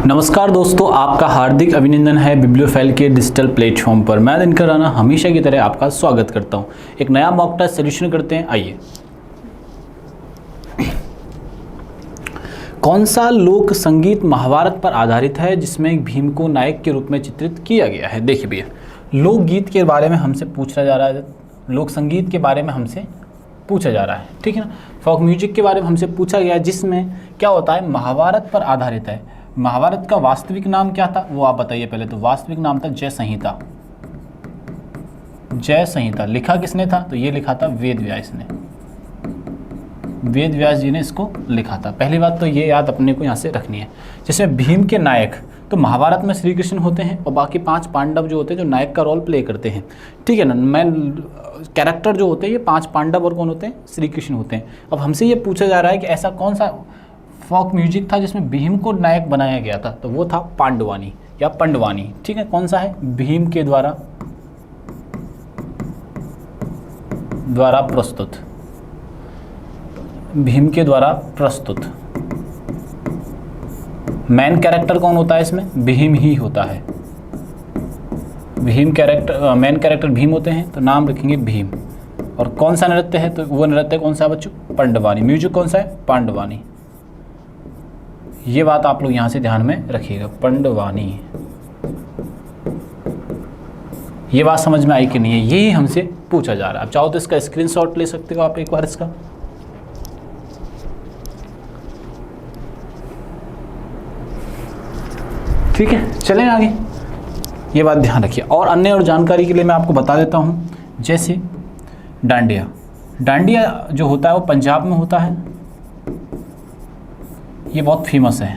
नमस्कार दोस्तों, आपका हार्दिक अभिनंदन है बिब्लियोफाइल के डिजिटल प्लेटफॉर्म पर। मैं दिनकर राणा हमेशा की तरह आपका स्वागत करता हूं। एक नया मॉक टेस्ट सॉल्यूशन करते हैं। आइए, कौन सा लोक संगीत महाभारत पर आधारित है जिसमें भीम को नायक के रूप में चित्रित किया गया है? देखिए भैया, लोकगीत के बारे में हमसे पूछा जा रहा है, लोक संगीत के बारे में हमसे पूछा जा रहा है, ठीक है ना। फोक म्यूजिक के बारे में हमसे पूछा गया है जिसमें क्या होता है, महाभारत पर आधारित है। महाभारत का वास्तविक नाम क्या था वो आप बताइए पहले। तो वास्तविक नाम था जय संहिता। जय संहिता लिखा किसने था? तो ये लिखा था वेद व्यास ने। वेद व्यास जी ने इसको लिखा था। पहली बात तो ये याद अपने को यहाँ से रखनी है। जैसे भीम के नायक तो महाभारत में श्री कृष्ण होते हैं और बाकी 5 पांडव जो होते हैं जो नायक का रोल प्ले करते हैं, ठीक है ना। मेन कैरेक्टर जो होते हैं ये 5 पांडव और कौन होते हैं? श्री कृष्ण होते हैं। अब हमसे ये पूछा जा रहा है कि ऐसा कौन सा फोक म्यूजिक था जिसमें भीम को नायक बनाया गया था? तो वो था पांडवानी या पंडवानी, ठीक है। कौन सा है? भीम के द्वारा प्रस्तुत, भीम के द्वारा प्रस्तुत। मेन कैरेक्टर कौन होता है इसमें? भीम ही होता है। Bhim character, main character Bhim होते हैं तो नाम रखेंगे भीम। और कौन सा नृत्य है? तो वो नृत्य कौन सा है बच्चों? पंडवानी। म्यूजिक कौन सा है? पांडवानी। ये बात आप लोग यहाँ से ध्यान में रखिएगा, पंडवानी। ये बात समझ में आई कि नहीं है? यही हमसे पूछा जा रहा है। आप चाहो तो इसका स्क्रीनशॉट ले सकते हो आप एक बार इसका। ठीक है, चलें आगे। ये बात ध्यान रखिए। और अन्य और जानकारी के लिए मैं आपको बता देता हूँ, जैसे डांडिया। डांडिया जो होता है वो पंजाब में होता है। ये बहुत फेमस है,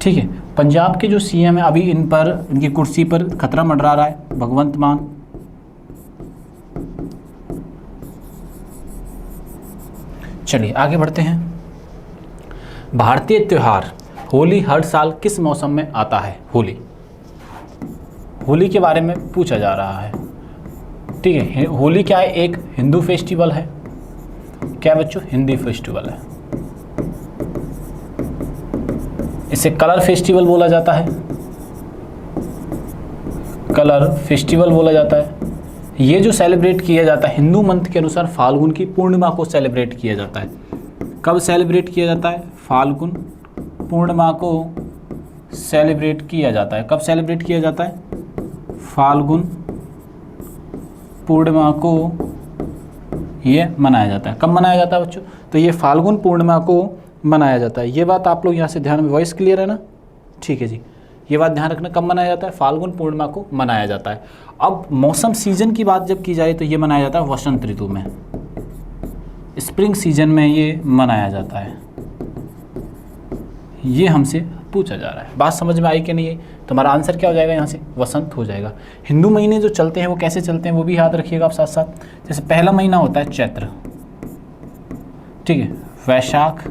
ठीक है। पंजाब के जो सीएम है अभी इन पर, इनकी कुर्सी पर खतरा मंडरा रहा है, भगवंत मान। चलिए आगे बढ़ते हैं। भारतीय त्योहार होली हर साल किस मौसम में आता है? होली, होली के बारे में पूछा जा रहा है, ठीक है। होली क्या है? एक हिंदू फेस्टिवल है। क्या बच्चों? हिंदी फेस्टिवल है। इसे कलर फेस्टिवल बोला जाता है। कलर फेस्टिवल बोला जाता है। ये जो सेलिब्रेट किया जाता है हिंदू मंथ के अनुसार फाल्गुन की पूर्णिमा को सेलिब्रेट किया जाता है। कब सेलिब्रेट किया जाता है? फाल्गुन पूर्णिमा को सेलिब्रेट किया जाता है। कब सेलिब्रेट किया जाता है? फाल्गुन पूर्णिमा को ये मनाया जाता है। कब मनाया जाता है बच्चों? तो ये फाल्गुन पूर्णिमा को मनाया जाता है। ये बात आप लोग यहाँ से ध्यान में, वॉइस क्लियर है ना? ठीक है जी। ये बात ध्यान रखना, कब मनाया जाता है? फाल्गुन पूर्णिमा को मनाया जाता है। अब मौसम सीजन की बात जब की जाए तो ये मनाया जाता है वसंत ऋतु में, स्प्रिंग सीजन में ये मनाया जाता है। ये हमसे पूछा जा रहा है। बात समझ में आई कि नहीं? तो हमारा आंसर क्या हो जाएगा यहाँ से? वसंत हो जाएगा। हिंदू महीने जो चलते हैं वो कैसे चलते हैं वो भी याद रखिएगा आप साथ साथ। जैसे पहला महीना होता है चैत्र, ठीक है। वैशाख,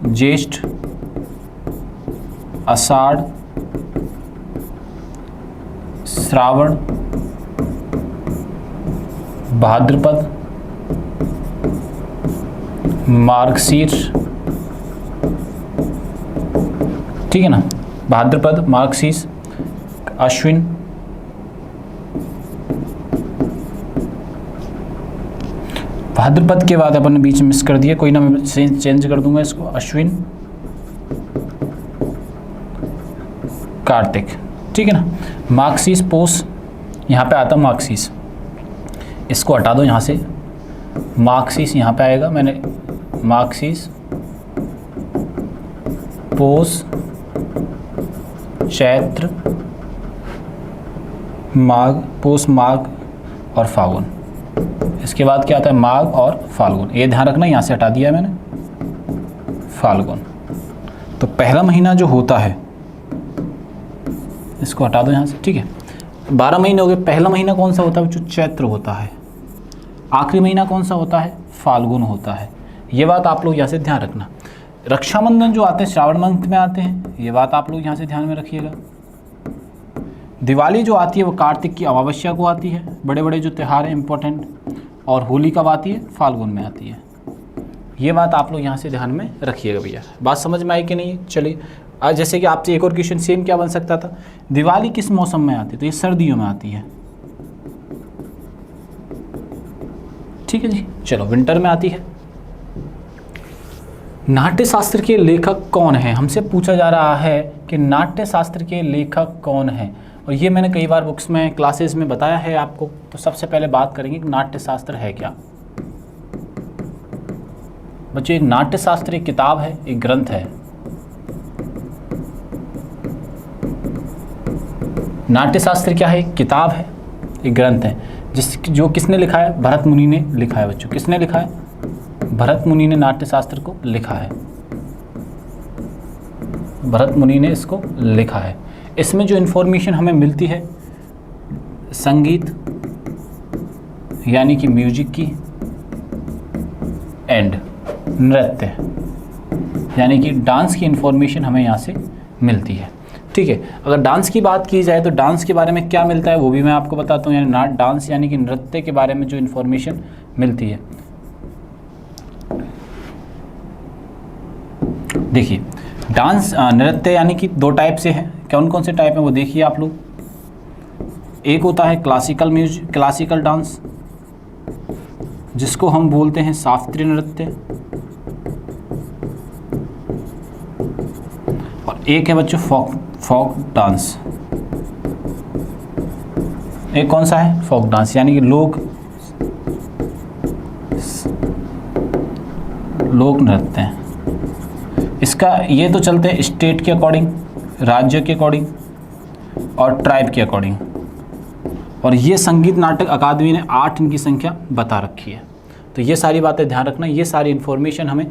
ज्येष्ठ, आषाढ़, श्रावण, भाद्रपद, मार्गशीर्ष, ठीक है ना। भाद्रपद, मार्गशीर्ष, अश्विन, भाद्रपद के बाद अपन ने बीच में मिस कर दिया, कोई ना, मैं चेंज कर दूंगा इसको। अश्विन, कार्तिक, ठीक है ना। मार्गशीर्ष, पोष, यहाँ पे आता मार्गशीर्ष, इसको हटा दो यहाँ से। मार्गशीर्ष यहाँ पे आएगा, मैंने मार्गशीर्ष, पोष, चैत्र, माघ, पोष, माघ और फाल्गुन। इसके बाद क्या आता है? माघ और फाल्गुन। ये ध्यान रखना, यहाँ से हटा दिया है मैंने, फाल्गुन। तो पहला महीना जो होता है इसको हटा दो यहाँ से, ठीक है। 12 महीने हो गए। पहला महीना कौन सा होता है? जो चैत्र होता है। आखिरी महीना कौन सा होता है? फाल्गुन होता है। ये बात आप लोग यहाँ से ध्यान रखना। रक्षाबंधन जो आते हैं श्रावण मंथ में आते हैं, ये बात आप लोग यहाँ से ध्यान में रखिएगा। दिवाली जो आती है वो कार्तिक की अमावस्या को आती है। बड़े बड़े जो त्यौहार हैं इंपॉर्टेंट, और होली कब आती है? फाल्गुन में आती है। ये बात आप लोग यहाँ से ध्यान में रखिएगा भैया। बात समझ में आई कि नहीं? चलिए आज जैसे कि आपसे एक और क्वेश्चन सेम क्या बन सकता था, दिवाली किस मौसम में आती है? तो ये सर्दियों में आती है, ठीक है जी। चलो विंटर में आती है। नाट्य शास्त्र के लेखक कौन है? हमसे पूछा जा रहा है कि नाट्य शास्त्र के लेखक कौन है, और ये मैंने कई बार बुक्स में क्लासेस में बताया है आपको। तो सबसे पहले बात करेंगे कि नाट्य शास्त्र है क्या। बच्चों, एक नाट्य शास्त्र एक किताब है, एक ग्रंथ है। नाट्य शास्त्र क्या है? एक किताब है, एक ग्रंथ है, जो किसने लिखा है? भरत मुनि ने लिखा है बच्चों। किसने लिखा है? भरत मुनि ने नाट्य शास्त्र को लिखा है। भरत मुनि ने इसको लिखा है। इसमें जो इन्फॉर्मेशन हमें मिलती है संगीत यानी कि म्यूजिक की, एंड नृत्य यानी कि डांस की इन्फॉर्मेशन हमें यहाँ से मिलती है, ठीक है। अगर डांस की बात की जाए तो डांस के बारे में क्या मिलता है वो भी मैं आपको बताता हूँ। यानी डांस यानी कि नृत्य के बारे में जो इन्फॉर्मेशन मिलती है, देखिए डांस नृत्य यानी कि दो टाइप से हैं। कौन कौन से टाइप हैं वो देखिए आप लोग। एक होता है क्लासिकल म्यूजिक, क्लासिकल डांस, जिसको हम बोलते हैं शास्त्रीय नृत्य, और एक है बच्चों फोक डांस। एक कौन सा है? फोक डांस यानी कि लोक नृत्य। इसका ये तो चलते हैं स्टेट के अकॉर्डिंग, राज्य के अकॉर्डिंग और ट्राइब के अकॉर्डिंग। और ये संगीत नाटक अकादमी ने 8 इनकी संख्या बता रखी है। तो ये सारी बातें ध्यान रखना। ये सारी इन्फॉर्मेशन हमें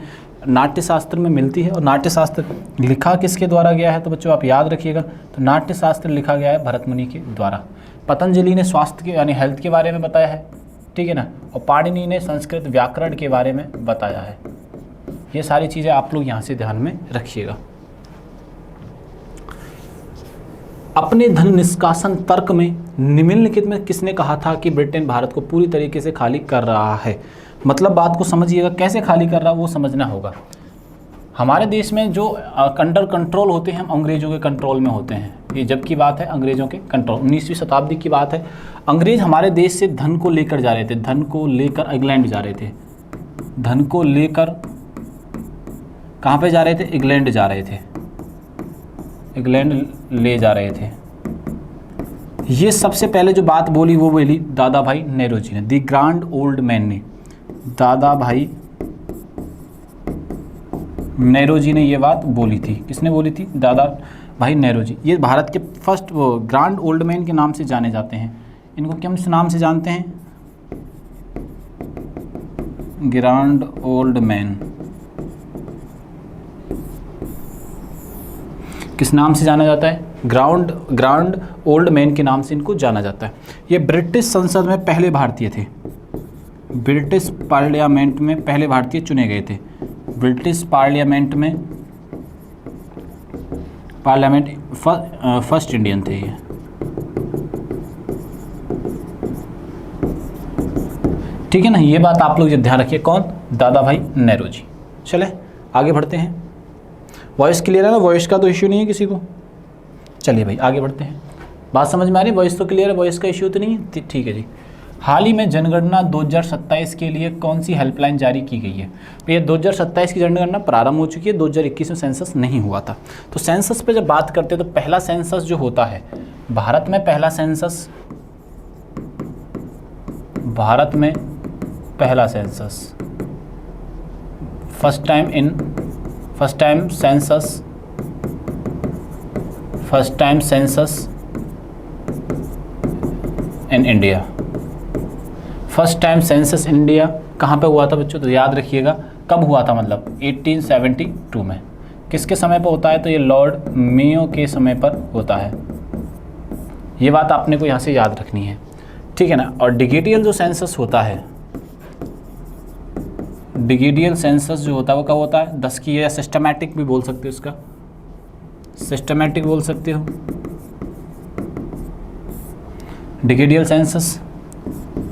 नाट्य शास्त्र में मिलती है। और नाट्य शास्त्र लिखा किसके द्वारा गया है? तो बच्चों आप याद रखिएगा, तो नाट्य शास्त्र लिखा गया है भरत मुनि के द्वारा। पतंजलि ने स्वास्थ्य के यानी हेल्थ के बारे में बताया है, ठीक है ना, और पाणिनि ने संस्कृत व्याकरण के बारे में बताया है। ये सारी चीज़ें आप लोग यहाँ से ध्यान में रखिएगा। अपने धन निष्कासन तर्क में निम्नलिखित में किसने कहा था कि ब्रिटेन भारत को पूरी तरीके से खाली कर रहा है? मतलब बात को समझिएगा, कैसे खाली कर रहा है वो समझना होगा। हमारे देश में जो अंडर कंट्रोल होते हैं, हम अंग्रेज़ों के कंट्रोल में होते हैं। ये जब की बात है अंग्रेज़ों के कंट्रोल, 19वीं शताब्दी की बात है। अंग्रेज़ हमारे देश से धन को लेकर जा रहे थे, धन को लेकर इंग्लैंड जा रहे थे। धन को लेकर कहाँ पे जा रहे थे? इंग्लैंड जा रहे थे, इंग्लैंड ले जा रहे थे। ये सबसे पहले जो बात बोली वो बोली दादा भाई नेहरू ने, दी ग्रांड ओल्ड मैन ने, दादा भाई नेहरू जी ने ये बात बोली थी। किसने बोली थी? दादा भाई नेहरू जी। ये भारत के फर्स्ट वो ग्रांड ओल्ड मैन के नाम से जाने जाते हैं। इनको किस नाम से जानते हैं? Grand old man. किस नाम से जाना जाता है? ग्रांड ओल्ड मैन के नाम से इनको जाना जाता है। ये ब्रिटिश संसद में पहले भारतीय थे, ब्रिटिश पार्लियामेंट में पहले भारतीय चुने गए थे। ब्रिटिश पार्लियामेंट में फर्स्ट इंडियन थे ये। ठीक है ना, ये बात आप लोग ध्यान रखिए। कौन? दादा भाई नेहरू जी। चले आगे बढ़ते हैं। वॉइस क्लियर है ना? वॉइस का तो इश्यू नहीं है किसी को? चलिए भाई आगे बढ़ते हैं। बात समझ में आ रही है? वॉइस तो क्लियर है, वॉइस का इश्यू तो नहीं है? ठीक है जी। हाल ही में जनगणना 2027 के लिए कौन सी हेल्पलाइन जारी की गई है? ये 2027 की जनगणना प्रारंभ हो चुकी है, 2021 में सेंसस नहीं हुआ था। तो सेंसस पे जब बात करते हैं तो पहला सेंसस जो होता है भारत में, पहला सेंसस भारत में पहला census, first time census in India. First time census India कहाँ पे हुआ था बच्चों? तो याद रखिएगा कब हुआ था, मतलब 1872 में। किसके समय पर होता है? तो ये लॉर्ड मेयो के समय पर होता है। ये बात आपने को यहाँ से याद रखनी है, ठीक है ना। और डिजिटल जो सेंसस होता है, डिजिटल सेंसस जो होता है वो कब होता है? 10 की, या सिस्टमैटिक भी बोल सकते हो, इसका सिस्टमैटिक बोल सकते हो। डिजिटल सेंसस,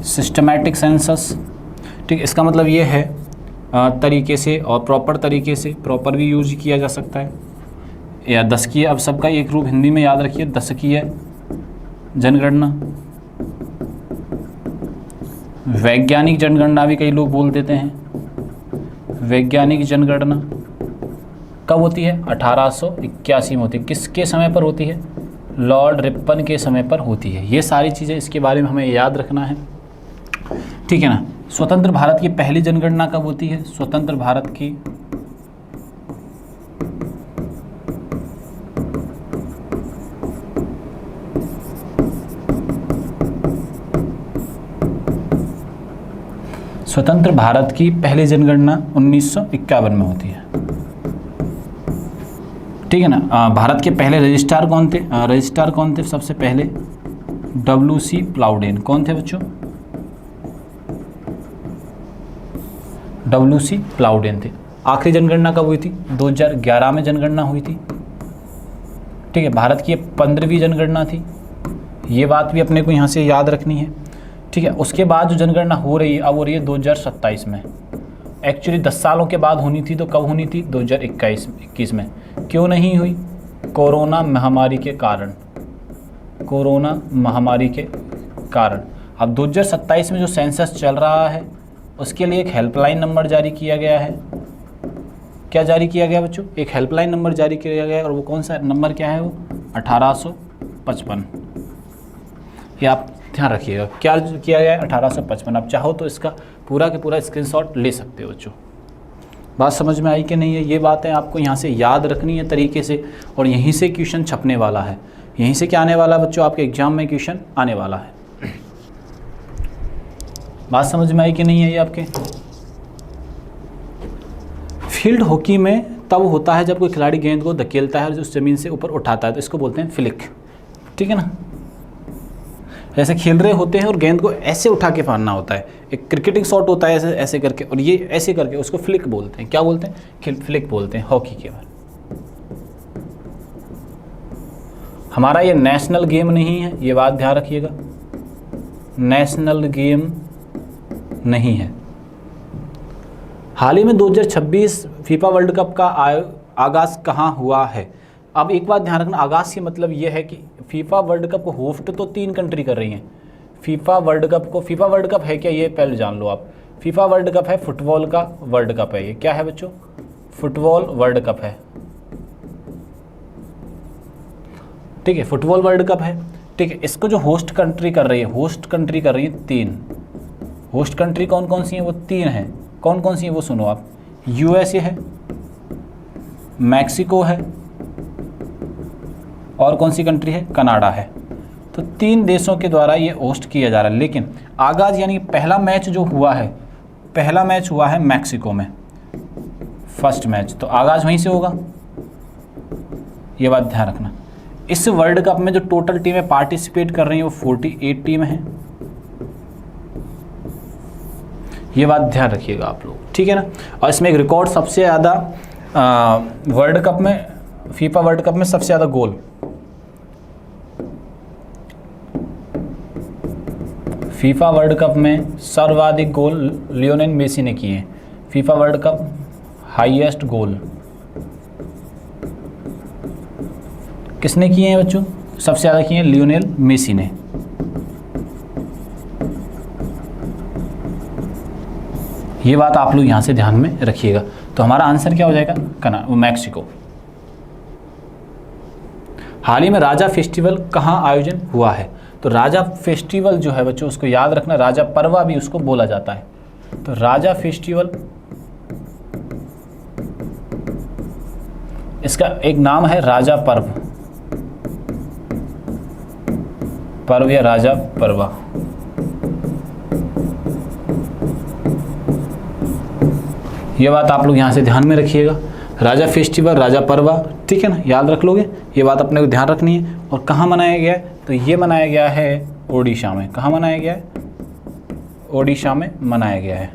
सिस्टमैटिक सेंसस, ठीक। इसका मतलब ये है तरीके से और प्रॉपर तरीके से, प्रॉपर भी यूज किया जा सकता है, या दशकीय। अब सबका एक रूप हिंदी में याद रखिए, दशकीय जनगणना। वैज्ञानिक जनगणना भी कई लोग बोल देते हैं। वैज्ञानिक जनगणना कब होती है? 1881 में होती है। किसके समय पर होती है? लॉर्ड रिपन के समय पर होती है। ये सारी चीज़ें इसके बारे में हमें याद रखना है, ठीक है ना। स्वतंत्र भारत की पहली जनगणना कब होती है? स्वतंत्र भारत की पहली जनगणना 1951 में होती है, ठीक है ना। भारत के पहले रजिस्ट्रार कौन थे? रजिस्ट्रार कौन थे सबसे पहले? WC प्लाउडेन। कौन थे बच्चों? WC प्लाउडेन थे। आखिरी जनगणना कब हुई थी? 2011 में जनगणना हुई थी, ठीक है। भारत की 15वीं जनगणना थी, ये बात भी अपने को यहाँ से याद रखनी है, ठीक है। उसके बाद जो जनगणना हो रही है अब हो रही है 2027 में। एक्चुअली 10 सालों के बाद होनी थी, तो कब होनी थी? 2021 में। क्यों नहीं हुई? कोरोना महामारी के कारण। कोरोना महामारी के कारण। अब 2027 में जो सेंसस चल रहा है उसके लिए एक हेल्पलाइन नंबर जारी किया गया है। क्या जारी किया गया बच्चों? एक हेल्पलाइन नंबर जारी किया गया है, और वो कौन सा नंबर क्या है? वो 1855। ये आप ध्यान रखिएगा, क्या किया गया है? 1855। आप चाहो तो इसका पूरा के पूरा स्क्रीनशॉट ले सकते हो बच्चों। बात समझ में आई कि नहीं है? ये बातें आपको यहाँ से याद रखनी है तरीके से, और यहीं से क्वेश्चन छपने वाला है। यहीं से क्या आने वाला है बच्चों? आपके एग्जाम में क्वेश्चन आने वाला है। बात समझ में आई कि नहीं है? ये आपके फील्ड हॉकी में तब होता है जब कोई खिलाड़ी गेंद को धकेलता है और उस जमीन से ऊपर उठाता है, तो इसको बोलते हैं फ्लिक, ठीक है ना। जैसे खेल रहे होते हैं और गेंद को ऐसे उठा के मारना होता है, एक क्रिकेटिंग शॉट होता है ऐसे ऐसे करके, और ये ऐसे करके, उसको फ्लिक बोलते हैं। क्या बोलते हैं? फ्लिक बोलते हैं हॉकी के बारे। हमारा ये नेशनल गेम नहीं है, ये बात ध्यान रखिएगा, नेशनल गेम नहीं है। हाल ही में 2026 फीफा वर्ल्ड कप का आगाज़ कहाँ हुआ है? अब एक बात ध्यान रखना, आगाज़ के मतलब ये है कि फीफा वर्ल्ड कप को होस्ट तो 3 कंट्री कर रही हैं। फीफा वर्ल्ड कप है क्या? ये पहले जान लो आप। फीफा वर्ल्ड कप है, फुटबॉल का वर्ल्ड कप है। ये क्या है बच्चों? फुटबॉल वर्ल्ड कप है, ठीक है। फुटबॉल वर्ल्ड कप है, ठीक है। इसको जो होस्ट कंट्री कर रही है 3। होस्ट कंट्री कौन कौन सी हैं? वो 3 हैं। कौन कौन सी हैं वो सुनो आप। USA है, मैक्सिको है, और कौन सी कंट्री है? कनाडा है। तो 3 देशों के द्वारा ये होस्ट किया जा रहा है। लेकिन आगाज़ यानी पहला मैच जो हुआ है, पहला मैच हुआ है मैक्सिको में, फर्स्ट मैच, तो आगाज़ वहीं से होगा। ये बात ध्यान रखना। इस वर्ल्ड कप में जो टोटल टीमें पार्टिसिपेट कर रही हैं वो 48 टीमें हैं। ये बात ध्यान रखिएगा आप लोग, ठीक है ना। और इसमें एक रिकॉर्ड सबसे ज़्यादा वर्ल्ड कप में, फीफा वर्ल्ड कप में सबसे ज़्यादा गोल, फीफा वर्ल्ड कप में सर्वाधिक गोल लियोनेल मेसी ने किए हैं। FIFA world cup highest goal किसने किए हैं बच्चों? सबसे ज़्यादा किए हैं लियोनेल मेसी ने। ये बात आप लोग यहाँ से ध्यान में रखिएगा। तो हमारा आंसर क्या हो जाएगा? मैक्सिको। हाल ही में राजा फेस्टिवल कहाँ आयोजन हुआ है? तो राजा फेस्टिवल जो है बच्चों, उसको याद रखना, राजा पर्वा भी उसको बोला जाता है। तो राजा फेस्टिवल, इसका एक नाम है राजा पर्व या राजा पर्वा। ये बात आप लोग यहाँ से ध्यान में रखिएगा, राजा फेस्टिवल, राजा पर्वा, ठीक है ना, याद रख लोगे। ये बात अपने को ध्यान रखनी है। और कहाँ मनाया गया है? तो ये मनाया गया है ओडिशा में। कहाँ मनाया गया है? ओडिशा में मनाया गया है।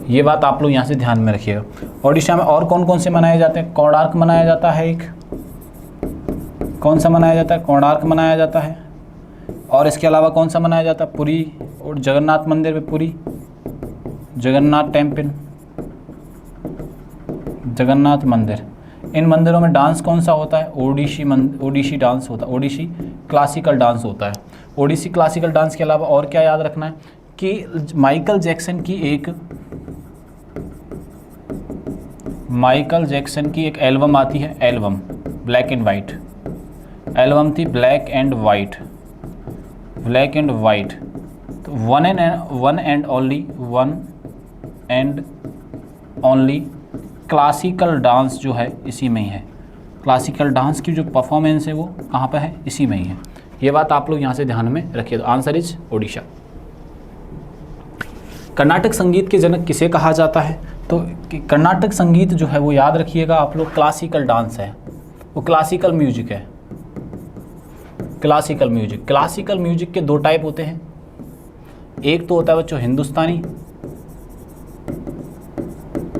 ये बात आप लोग यहाँ से ध्यान में रखिएगा। ओडिशा में और कौन कौन से मनाए जाते हैं? कोणार्क मनाया जाता है एक, कौन सा मनाया जाता है? कोणार्क मनाया जाता है। और इसके अलावा कौन सा मनाया जाता है? पुरी, और जगन्नाथ मंदिर में पुरी जगन्नाथ टेम्पल, जगन्नाथ मंदिर। इन मंदिरों में डांस कौन सा होता है? ओडिसी डांस होता है, ओडिसी क्लासिकल डांस होता है। ओडिसी क्लासिकल डांस के अलावा और क्या याद रखना है कि माइकल जैक्सन की एक एल्बम आती है, album black and white, album थी ब्लैक एंड वाइट। तो one and only classical dance जो है इसी में ही है। क्लासिकल डांस की जो परफॉर्मेंस है वो कहाँ पे है? इसी में ही है। ये बात आप लोग यहाँ से ध्यान में रखिए। तो आंसर इज ओडिशा। कर्नाटक संगीत के जनक किसे कहा जाता है? तो कर्नाटक संगीत जो है वो याद रखिएगा आप लोग, क्लासिकल डांस है, वो क्लासिकल म्यूजिक है। क्लासिकल म्यूजिक के दो टाइप होते हैं, एक तो होता है बच्चों हिंदुस्तानी,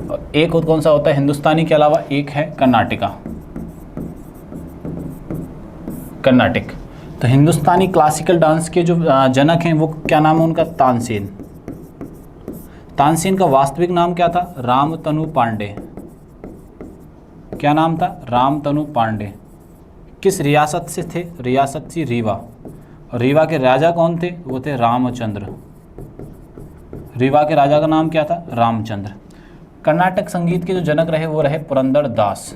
और एक कौन सा होता है? हिंदुस्तानी के अलावा एक है कर्नाटिक। तो हिंदुस्तानी क्लासिकल डांस के जो जनक हैं वो क्या नाम है उनका? तानसेन का वास्तविक नाम क्या था? रामतनु पांडे। क्या नाम था? रामतनु पांडे। किस रियासत से थे? रियासत थी रीवा। और रीवा के राजा कौन थे? वो थे रामचंद्र। रीवा के राजा का नाम क्या था? रामचंद्र। कर्नाटक संगीत के जो जनक रहे वो रहे पुरंदर दास।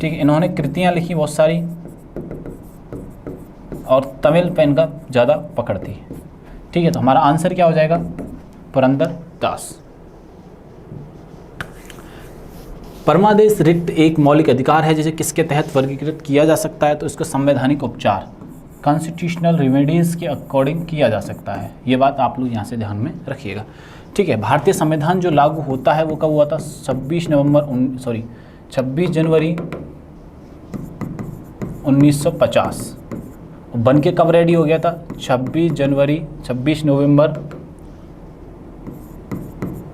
ठीक है, इन्होंने कृतियां लिखी बहुत सारी, और तमिल पे इनका ज़्यादा पकड़ थी। ठीक है, तो हमारा आंसर क्या हो जाएगा? पुरंदर दास। परमादेश रिक्त एक मौलिक अधिकार है जिसे किसके तहत वर्गीकृत किया जा सकता है? तो इसका संवैधानिक उपचार, कॉन्स्टिट्यूशनल रेमेडीज के अकॉर्डिंग किया जा सकता है। ये बात आप लोग यहाँ से ध्यान में रखिएगा। ठीक है, भारतीय संविधान जो लागू होता है वो कब हुआ था? 26 जनवरी 1950। बन के कब रेडी हो गया था? 26 नवंबर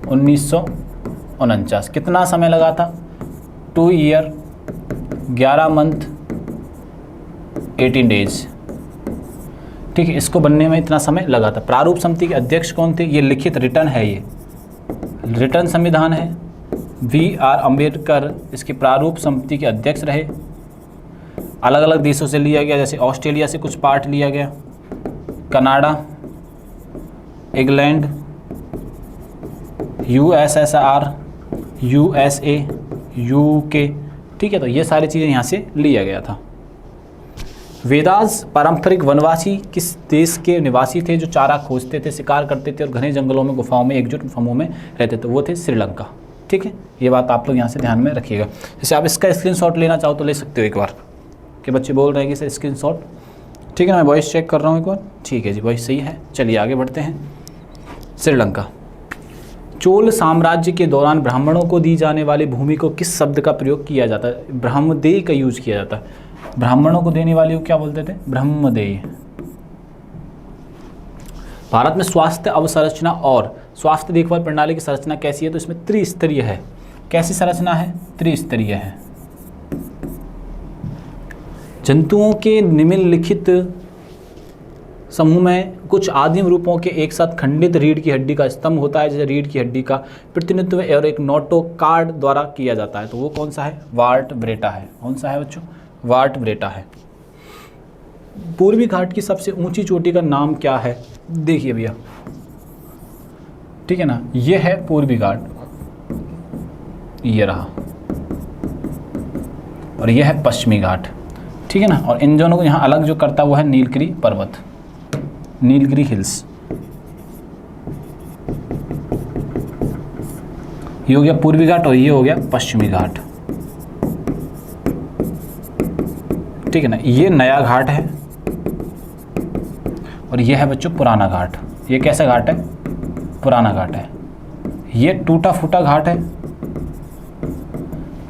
1949। कितना समय लगा था? 2 ईयर 11 मंथ 18 डेज। ठीक है, इसको बनने में इतना समय लगा था। प्रारूप समिति के अध्यक्ष कौन थे? ये लिखित रिटर्न है, ये रिटर्न संविधान है। VR अम्बेडकर इसके प्रारूप समिति के अध्यक्ष रहे। अलग अलग देशों से लिया गया, जैसे ऑस्ट्रेलिया से कुछ पार्ट लिया गया, Canada, England, USSR, USA, UK। ठीक है, तो ये सारी चीज़ें यहाँ से लिया गया था। वेदास पारंपरिक वनवासी किस देश के निवासी थे जो चारा खोजते थे, शिकार करते थे और घने जंगलों में, गुफाओं में एकजुट समूह में रहते थे? वो थे श्रीलंका। ठीक है, ये बात आप लोग यहाँ से ध्यान में रखिएगा। जैसे आप इसका स्क्रीनशॉट लेना चाहो तो ले सकते हो एक बार, कि बच्चे बोल रहे हैं कि सर स्क्रीनशॉट। ठीक है ना, मैं वॉइस चेक कर रहा हूँ एक बार। ठीक है जी, वॉइस सही है। चलिए आगे बढ़ते हैं। श्रीलंका। चोल साम्राज्य के दौरान ब्राह्मणों को दी जाने वाली भूमि को किस शब्द का प्रयोग किया जाता है? ब्रह्मदेय का यूज किया जाता है। ब्राह्मणों को देने वाली को क्या बोलते थे? ब्रह्मदेय। भारत में स्वास्थ्य अवसंरचना और स्वास्थ्य देखभाल प्रणाली की संरचना कैसी है? तो इसमें त्रिस्तरीय है। कैसी संरचना है? त्रिस्तरीय है। जंतुओं के निम्नलिखित समूह में कुछ आदिम रूपों के एक साथ खंडित रीढ़ की हड्डी का स्तंभ होता है, जैसे रीढ़ की हड्डी का प्रतिनिधित्व और एक नोटोकार्ड द्वारा किया जाता है। तो वो कौन सा है? वर्टेब्रेटा है। कौन सा है बच्चों? वर्टेब्रेटा है। पूर्वी घाट की सबसे ऊंची चोटी का नाम क्या है? देखिए भैया, ठीक है ना, ये है पूर्वी घाट, ये रहा, और ये है पश्चिमी घाट। ठीक है ना, और इन दोनों को यहाँ अलग जो करता वो है नीलगिरी पर्वत, नीलगिरी हिल्स। ये हो गया पूर्वी घाट और ये हो गया पश्चिमी घाट। ठीक है ना, ये नया घाट है और ये है बच्चों पुराना घाट। ये कैसा घाट है? पुराना घाट है। ये टूटा फूटा घाट है।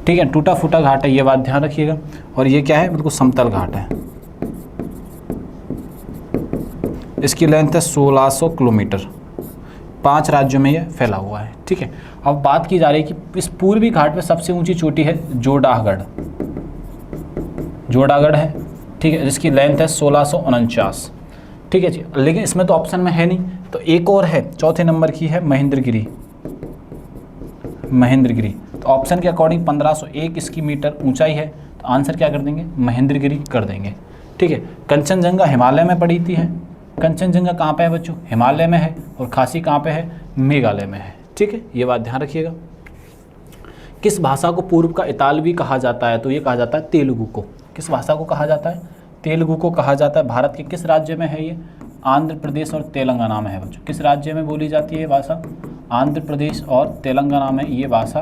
ठीक है, टूटा फूटा घाट है, ये बात ध्यान रखिएगा। और ये क्या है? बिल्कुल समतल घाट है। इसकी लेंथ है 1600 किलोमीटर। 5 राज्यों में ये फैला हुआ है। ठीक है, अब बात की जा रही है कि इस पूर्वी घाट में सबसे ऊंची चोटी है जोड़ागढ़, जोड़ागढ़ है। ठीक है, जिसकी लेंथ है 1649। ठीक है जी, लेकिन इसमें तो ऑप्शन में है नहीं, तो एक और है, चौथे नंबर की है महेंद्रगिरी। महेंद्रगिरी तो ऑप्शन के अकॉर्डिंग 1501 इसकी मीटर ऊंचाई है, तो आंसर क्या कर देंगे, महेंद्रगिरी कर देंगे। ठीक है, कंचनजंगा हिमालय में पड़ी थी है, कंचनजंगा कहाँ पे है बच्चों, हिमालय में है, और खासी कहाँ पे है, मेघालय में है। ठीक है, ये बात ध्यान रखिएगा। किस भाषा को पूर्व का इतालवी कहा जाता है, तो ये कहा जाता है तेलुगु को। किस भाषा को कहा जाता है, तेलुगु को कहा जाता है। भारत के किस राज्य में है ये, आंध्र प्रदेश और तेलंगाना में है बच्चों। किस राज्य में बोली जाती है ये भाषा, आंध्र प्रदेश और तेलंगाना में ये भाषा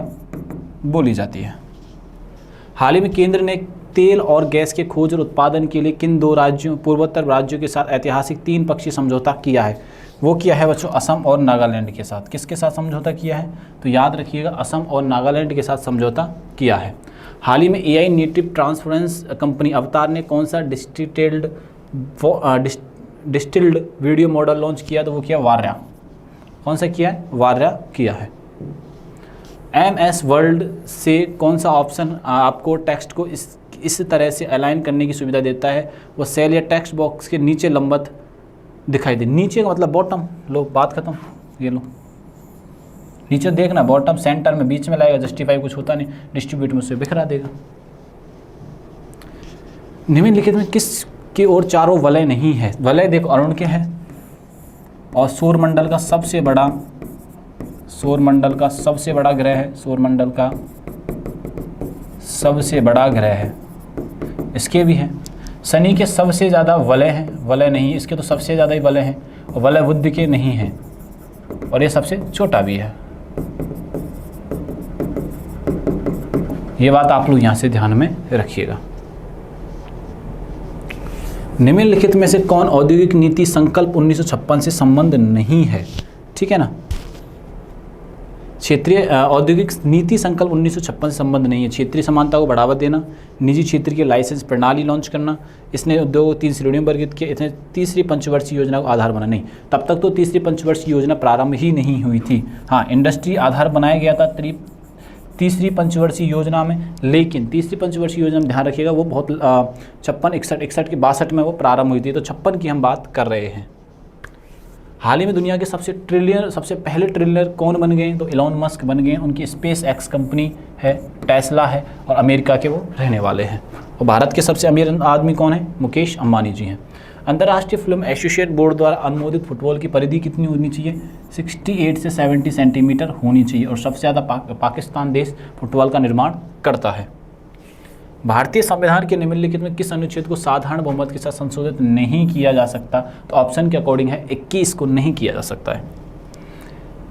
बोली जाती है। हाल ही में केंद्र ने तेल और गैस के खोज और उत्पादन के लिए किन 2 राज्यों, पूर्वोत्तर राज्यों के साथ ऐतिहासिक 3 पक्षीय समझौता किया है, वो किया है बच्चों असम और नागालैंड के साथ। किसके साथ समझौता किया है, तो याद रखिएगा असम और नागालैंड के साथ समझौता किया है। हाल ही में AI नेटिव ट्रांसफरेंस कंपनी अवतार ने कौन सा डिस्टिल्ड वीडियो मॉडल लॉन्च किया, तो वो किया वार्या। कौन सा किया है, वार्या किया है। MS वर्ल्ड से कौन सा ऑप्शन आपको टेक्स्ट को इस तरह से अलाइन करने की सुविधा देता है, वो सेल या टेक्स्ट बॉक्स के नीचे लंबवत दिखाई दे। नीचे का मतलब बॉटम, लो बात खत्म, ये लो नीचे देखना, बॉटम सेंटर में बीच में लाएगा, जस्टिफाई कुछ होता नहीं, डिस्ट्रीब्यूट में उसे बिखरा देगा। निम्नलिखित में किस की ओर चारों वलय नहीं है, वलय देखो अरुण के हैं, और सौरमंडल का सबसे बड़ा ग्रह है, सौरमंडल का सबसे बड़ा ग्रह है, इसके भी हैं। शनि के सबसे ज़्यादा वलय हैं, वलय नहीं, इसके तो सबसे ज़्यादा ही वलय हैं, और वलय बुध के नहीं हैं, और ये सबसे छोटा भी है। ये बात आप लोग यहाँ से ध्यान में रखिएगा। निम्नलिखित में से कौन औद्योगिक नीति संकल्प 1956 से संबंध नहीं है, ठीक है ना। क्षेत्रीय औद्योगिक नीति संकल्प 1956 से संबंध नहीं है। क्षेत्रीय समानता को बढ़ावा देना, निजी क्षेत्र की लाइसेंस प्रणाली लॉन्च करना, इसने उद्योग को 3 श्रेणियों में वर्गीकृत किया, इसने तीसरी पंचवर्षीय योजना को आधार बना। नहीं, तब तक तो तीसरी पंचवर्षीय योजना प्रारंभ ही नहीं हुई थी। हाँ, इंडस्ट्री आधार बनाया गया था तीसरी पंचवर्षीय योजना में, लेकिन तीसरी पंचवर्षीय योजना में ध्यान रखिएगा वो बहुत 56, 61 के 62 में वो प्रारंभ हुई थी, तो 56 की हम बात कर रहे हैं। हाल ही में दुनिया के सबसे पहले ट्रिलियनर कौन बन गए, तो इलॉन मस्क बन गए। उनकी स्पेस एक्स कंपनी है, टेस्ला है, और अमेरिका के वो रहने वाले हैं। और भारत के सबसे अमीर आदमी कौन है, मुकेश अंबानी जी हैं। अंतर्राष्ट्रीय फिल्म एसोसिएट बोर्ड द्वारा अनुमोदित फुटबॉल की परिधि कितनी होनी चाहिए, 68 से 70 सेंटीमीटर होनी चाहिए, और सबसे ज़्यादा पाकिस्तान देश फुटबॉल का निर्माण करता है। भारतीय संविधान के निम्नलिखित में किस अनुच्छेद को साधारण बहुमत के साथ संशोधित नहीं किया जा सकता, तो ऑप्शन के अकॉर्डिंग है 21 को नहीं किया जा सकता है।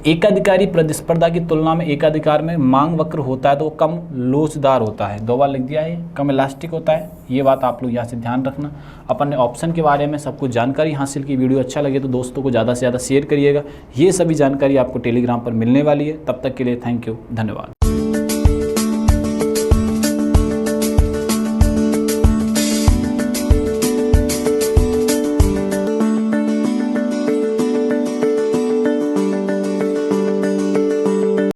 एकाधिकारी प्रतिस्पर्धा की तुलना में एकाधिकार में मांग वक्र होता है तो वो कम लोचदार होता है। 2 बार लिख दिया है, कम इलास्टिक होता है। ये बात आप लोग यहाँ से ध्यान रखना। अपन ने ऑप्शन के बारे में सब कुछ जानकारी हासिल की। वीडियो अच्छा लगे तो दोस्तों को ज़्यादा से ज़्यादा शेयर करिएगा। ये सभी जानकारी आपको टेलीग्राम पर मिलने वाली है। तब तक के लिए थैंक यू, धन्यवाद।